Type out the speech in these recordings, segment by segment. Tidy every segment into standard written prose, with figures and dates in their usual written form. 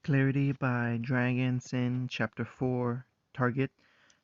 Clarity by Dragon Sin Chapter 4 Target.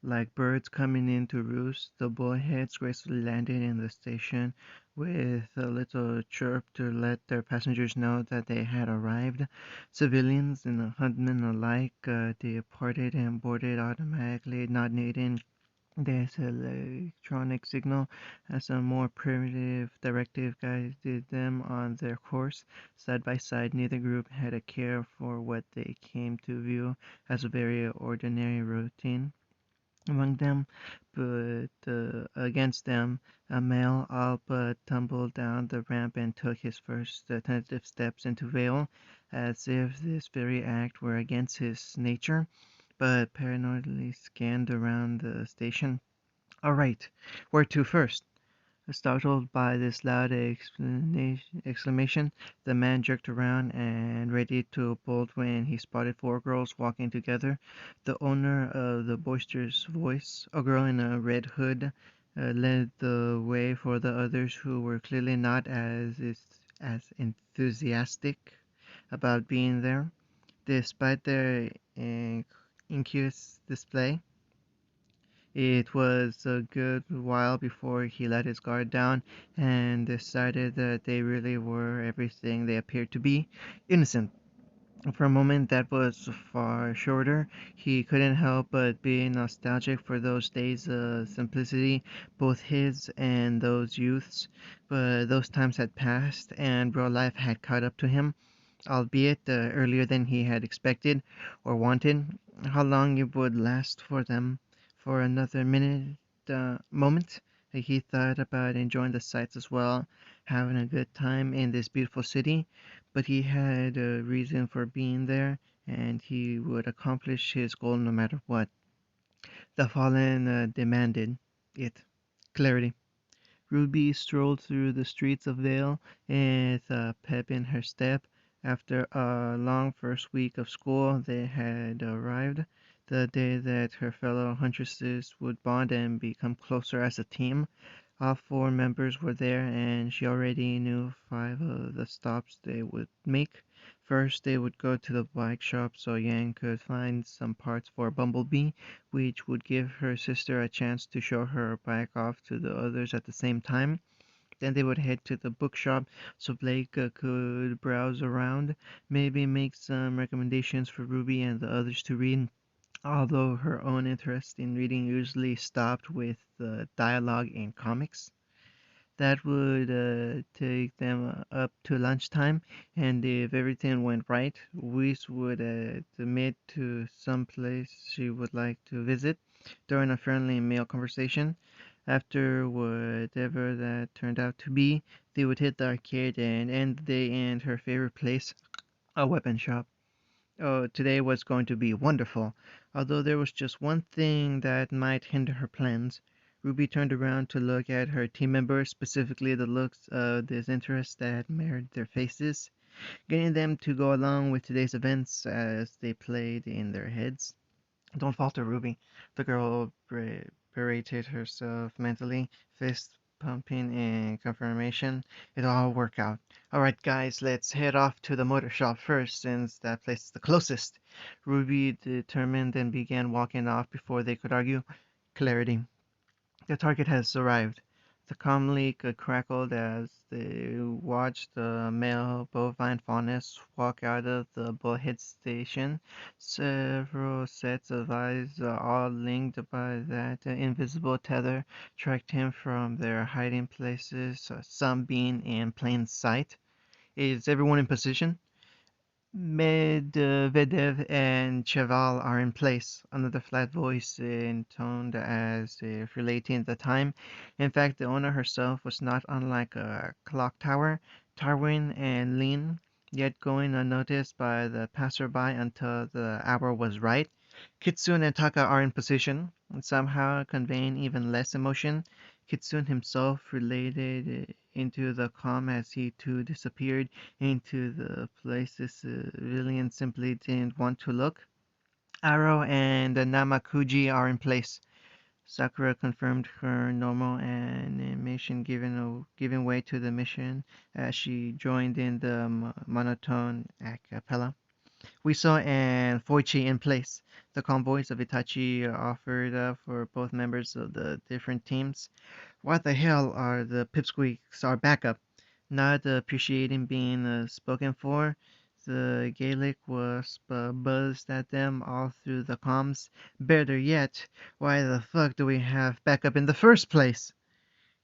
Like birds coming in to roost, the bullheads gracefully landed in the station with a little chirp to let their passengers know that they had arrived. Civilians and huntmen alike departed and boarded automatically, not needing this electronic signal as a more primitive directive guided them on their course. Side by side, neither group had a care for what they came to view as a very ordinary routine among them, but against them, a male all but tumbled down the ramp and took his first tentative steps into Vale, as if this very act were against his nature, but paranoidly scanned around the station. All right, where to first? Startled by this loud exclamation, the man jerked around and ready to bolt when he spotted four girls walking together. The owner of the boisterous voice, a girl in a red hood, led the way for the others who were clearly not as enthusiastic about being there, despite their innocuous display. It was a good while before he let his guard down and decided that they really were everything they appeared to be, innocent. For a moment that was far shorter. He couldn't help but be nostalgic for those days of simplicity, both his and those youths. But those times had passed, and real life had caught up to him, albeit earlier than he had expected or wanted. How long it would last for them? For another moment. He thought about enjoying the sights as well, having a good time in this beautiful city, but he had a reason for being there, and he would accomplish his goal no matter what. The fallen demanded it. Clarity. Ruby strolled through the streets of Vale with a pep in her step. After a long first week of school, they had arrived, the day that her fellow huntresses would bond and become closer as a team. All four members were there, and she already knew five of the stops they would make. First, they would go to the bike shop so Yang could find some parts for Bumblebee, which would give her sister a chance to show her bike off to the others at the same time. Then they would head to the bookshop so Blake could browse around, maybe make some recommendations for Ruby and the others to read. Although her own interest in reading usually stopped with the dialogue in comics. That would take them up to lunchtime, and if everything went right, Weiss would admit to some place she would like to visit during a friendly meal conversation. After whatever that turned out to be, they would hit the arcade and end the day in her favorite place, a weapon shop. Oh, today was going to be wonderful, although there was just one thing that might hinder her plans. Ruby turned around to look at her team members, specifically the looks of disinterest that marred their faces, getting them to go along with today's events as they played in their heads. Don't falter, Ruby, the girl berated herself mentally, fist pumping in confirmation. It'll all work out. Alright, guys, let's head off to the motor shop first, since that place is the closest. Ruby determined and began walking off before they could argue. Clarity. The target has arrived. The calmly crackled as they watched the male bovine faunus walk out of the bullhead station. Several sets of eyes, all linked by that invisible tether, tracked him from their hiding places, some being in plain sight. Is everyone in position? Medvedev and Cheval are in place, another flat voice intoned as if relating the time. In fact, the owner herself was not unlike a clock tower, towering and lean, yet going unnoticed by the passerby until the hour was right. Kitsune and Taka are in position, somehow conveying even less emotion. Kitsune himself related into the calm as he too disappeared into the place the civilian simply didn't want to look. Arrow and the Namakuji are in place. Sakura confirmed her normal animation giving way to the mission as she joined in the monotone a cappella. Wiso and Foichi in place. The convoys of Itachi are offered for both members of the different teams. What the hell are the pipsqueaks our backup? Not appreciating being spoken for. The Gaelic wasp buzzed at them all through the comms. Better yet, why the fuck do we have backup in the first place?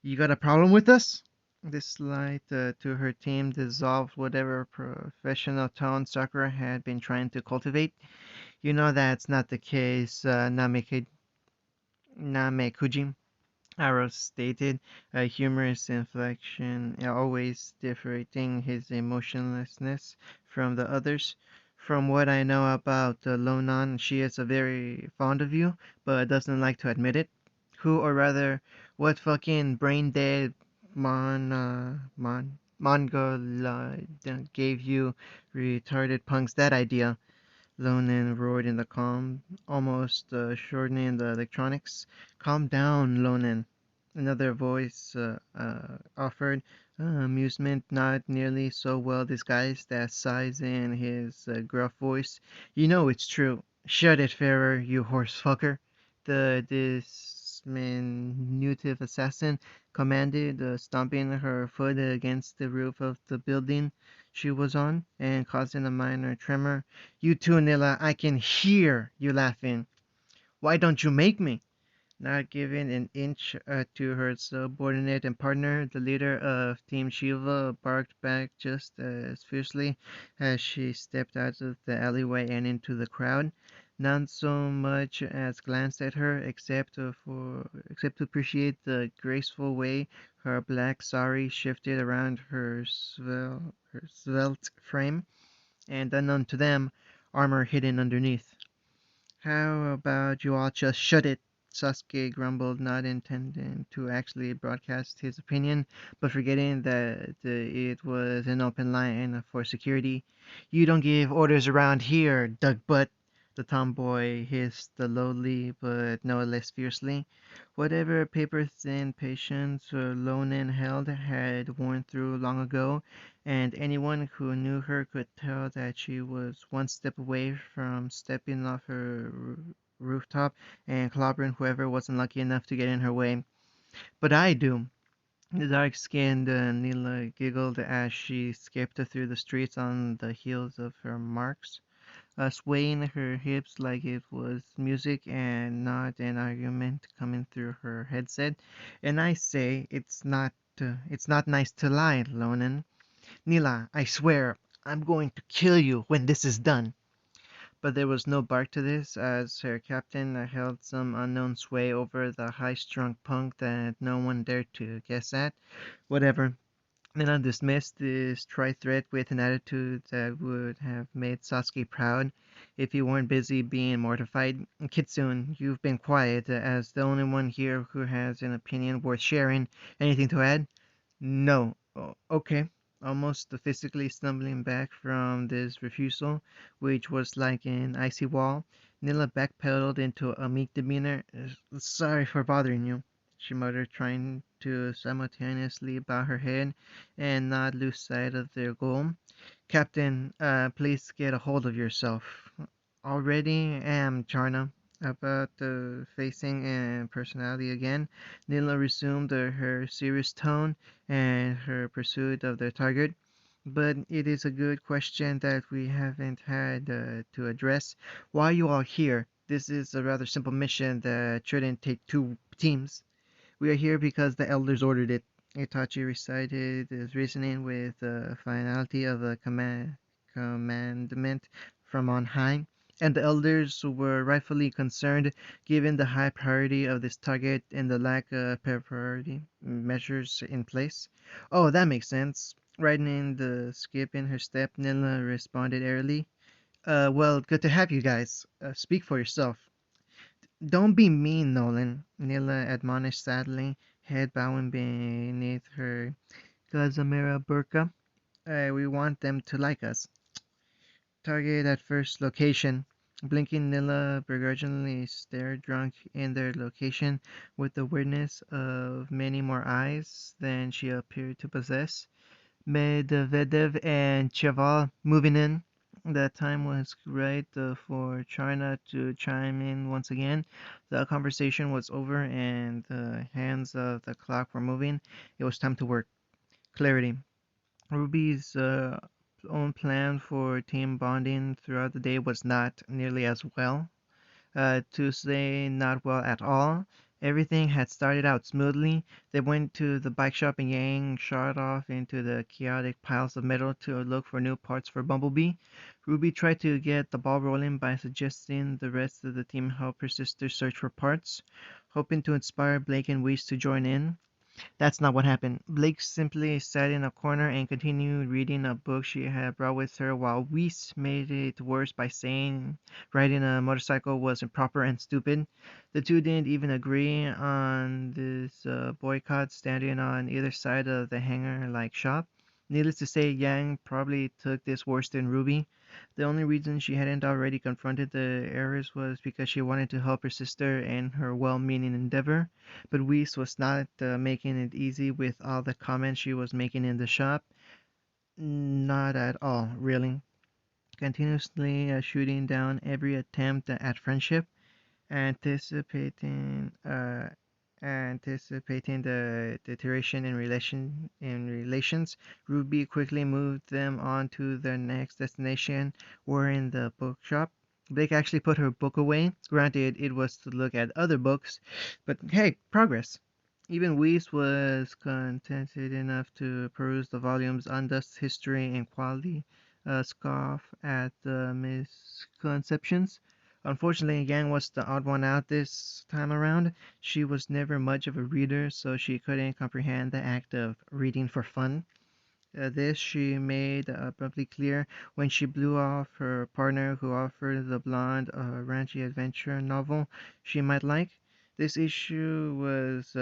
You got a problem with us? This slight to her team dissolved whatever professional tone Sakura had been trying to cultivate. You know that's not the case, Namekuji. Arrow stated, a humorous inflection, always differentiating his emotionlessness from the others. From what I know about Lonan, she is very fond of you, but doesn't like to admit it. Who, or rather, what fucking brain dead Mongol gave you retarded punks that idea? Lonan roared in the calm, almost shortening the electronics. Calm down, Lonan. Another voice offered, amusement not nearly so well disguised as sighs in his gruff voice. You know it's true. Shut it, Farrer, you horse fucker. The diminutive assassin commanded, stomping her foot against the roof of the building she was on and causing a minor tremor. You too, Nilla. I can hear you laughing. Why don't you make me? Not giving an inch to her subordinate and partner, the leader of Team Shiva barked back just as fiercely as she stepped out of the alleyway and into the crowd. None so much as glanced at her, except to appreciate the graceful way her black sari shifted around her svelte frame, and unknown to them, armor hidden underneath. How about you all just shut it? Sasuke grumbled, not intending to actually broadcast his opinion, but forgetting that it was an open line for security. You don't give orders around here, Doug Butt. The tomboy hissed lowly, but no less fiercely. Whatever paper-thin patience Lonan held had worn through long ago, and anyone who knew her could tell that she was one step away from stepping off her rooftop and clobbering whoever wasn't lucky enough to get in her way. But I do. The dark-skinned Nila giggled as she skipped through the streets on the heels of her marks, swaying her hips like it was music and not an argument coming through her headset. And I say, it's not nice to lie, Lonan. Nila, I swear, I'm going to kill you when this is done. But there was no bark to this, as her captain held some unknown sway over the high-strung punk that no one dared to guess at. Whatever. Nila dismissed this tri-threat with an attitude that would have made Sasuke proud if he weren't busy being mortified. Kitsune, you've been quiet, as the only one here who has an opinion worth sharing. Anything to add? No. Okay. Almost physically stumbling back from this refusal, which was like an icy wall, Nilla backpedaled into a meek demeanor. Sorry for bothering you, she muttered, trying to simultaneously bow her head and not lose sight of their goal. Captain, please get a hold of yourself. Already am, Charna. About the facing and personality again, Nila resumed her serious tone and her pursuit of the target. But it is a good question that we haven't had to address. Why are you all here? This is a rather simple mission that shouldn't take two teams. We are here because the elders ordered it. Itachi recited his reasoning with the finality of a commandment from on high, and the elders were rightfully concerned given the high priority of this target and the lack of priority measures in place. Oh, that makes sense. Riding the skip in her step, Nilla responded airily. Well, good to have you guys. Speak for yourself. Don't be mean, Nolan, Nilla admonished sadly, head bowing beneath her gazamera burqa. We want them to like us. Target at first location. Blinking Nilla begrudgingly stared, drunk in their location with the weirdness of many more eyes than she appeared to possess. Medvedev and Cheval moving in. The time was right for China to chime in once again. The conversation was over and the hands of the clock were moving. It was time to work. Clarity. Ruby's own plan for team bonding throughout the day was not nearly as well. To say not well at all. Everything had started out smoothly. They went to the bike shop and Yang shot off into the chaotic piles of metal to look for new parts for Bumblebee. Ruby tried to get the ball rolling by suggesting the rest of the team help her sister search for parts, hoping to inspire Blake and Weiss to join in. That's not what happened. Blake simply sat in a corner and continued reading a book she had brought with her, while Weiss made it worse by saying riding a motorcycle was improper and stupid. The two didn't even agree on this boycott, standing on either side of the hangar-like shop. Needless to say, Yang probably took this worse than Ruby. The only reason she hadn't already confronted the errors was because she wanted to help her sister in her well-meaning endeavor. But Weiss was not making it easy with all the comments she was making in the shop. Not at all, really. Continuously shooting down every attempt at friendship, anticipating anticipating the deterioration in relations. Ruby quickly moved them on to their next destination, were in the bookshop. Blake actually put her book away. Granted, it was to look at other books, but hey, progress. Even Weiss was contented enough to peruse the volumes on dust, history, and quality, scoff at the misconceptions. Unfortunately, Yang was the odd one out this time around. She was never much of a reader, so she couldn't comprehend the act of reading for fun. This she made abruptly clear when she blew off her partner who offered the blonde a ranchy adventure novel she might like. This issue was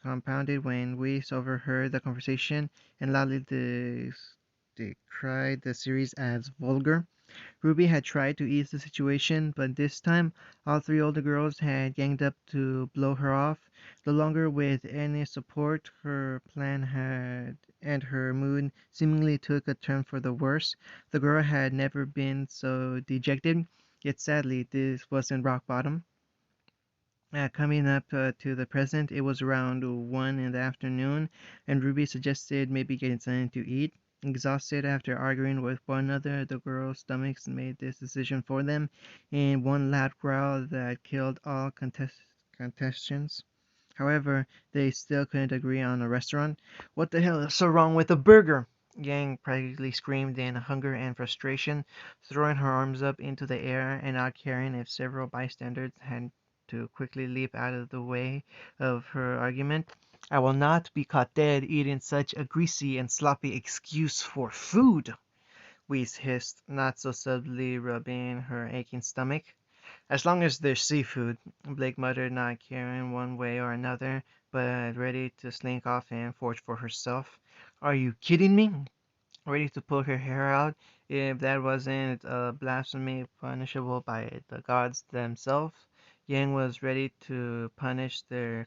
compounded when Weiss overheard the conversation and loudly decried the series as vulgar. Ruby had tried to ease the situation, but this time all three older girls had ganged up to blow her off. No longer with any support, her plan had and her mood seemingly took a turn for the worse. The girl had never been so dejected, yet sadly this wasn't rock bottom. Coming up to the present, it was around 1 in the afternoon, and Ruby suggested maybe getting something to eat. Exhausted after arguing with one another, the girls' stomachs made this decision for them in one loud growl that killed all contestants. However, they still couldn't agree on a restaurant. What the hell is so wrong with a burger? Yang practically screamed in hunger and frustration, throwing her arms up into the air and not caring if several bystanders had to quickly leap out of the way of her argument. I will not be caught dead eating such a greasy and sloppy excuse for food, Weiss hissed, not so subtly rubbing her aching stomach. As long as there's seafood, Blake muttered, not caring one way or another, but ready to slink off and forage for herself. Are you kidding me? Ready to pull her hair out if that wasn't a blasphemy punishable by the gods themselves. Yang was ready to punish their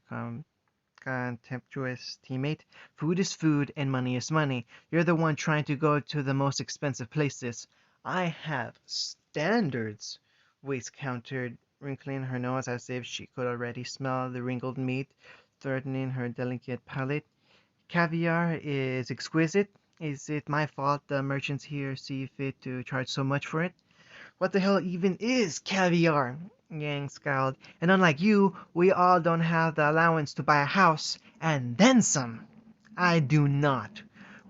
contemptuous teammate. Food is food and money is money. You're the one trying to go to the most expensive places. I have standards, Weiss countered, wrinkling her nose as if she could already smell the wrinkled meat threatening her delicate palate. Caviar is exquisite. Is it my fault the merchants here see fit to charge so much for it? What the hell even is caviar? Yang scowled. And unlike you, we all don't have the allowance to buy a house, and then some. I do not.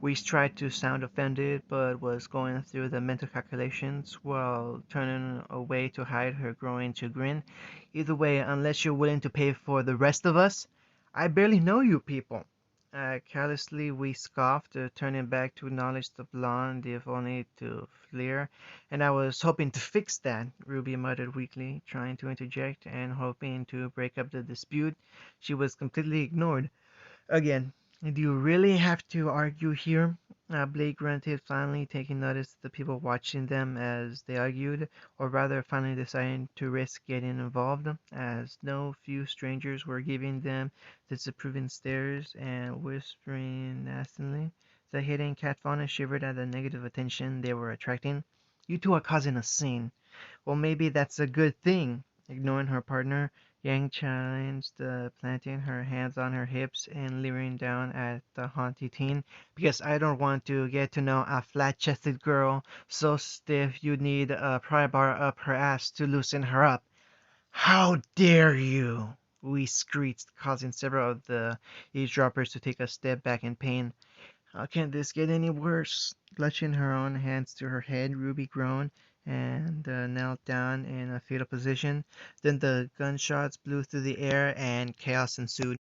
Weiss tried to sound offended, but was going through the mental calculations while turning away to hide her growing chagrin. Either way, unless you're willing to pay for the rest of us, I barely know you people. Carelessly, we scoffed, turning back to acknowledge the blonde, if only to fleer. And I was hoping to fix that, Ruby muttered weakly, trying to interject and hoping to break up the dispute. She was completely ignored. Again, do you really have to argue here? Blake grunted, finally taking notice of the people watching them as they argued, or rather finally deciding to risk getting involved, as no few strangers were giving them disapproving stares and whispering nastily. The hidden cat fauna shivered at the negative attention they were attracting. You two are causing a scene. Well, maybe that's a good thing. Ignoring her partner, Yang challenged, planting her hands on her hips and leering down at the haughty teen. Because I don't want to get to know a flat-chested girl so stiff you need a pry bar up her ass to loosen her up. How dare you! We screeched, causing several of the eavesdroppers to take a step back in pain. How can this get any worse? Clutching her own hands to her head, Ruby groaned and knelt down in a fetal position. Then the gunshots blew through the air and chaos ensued.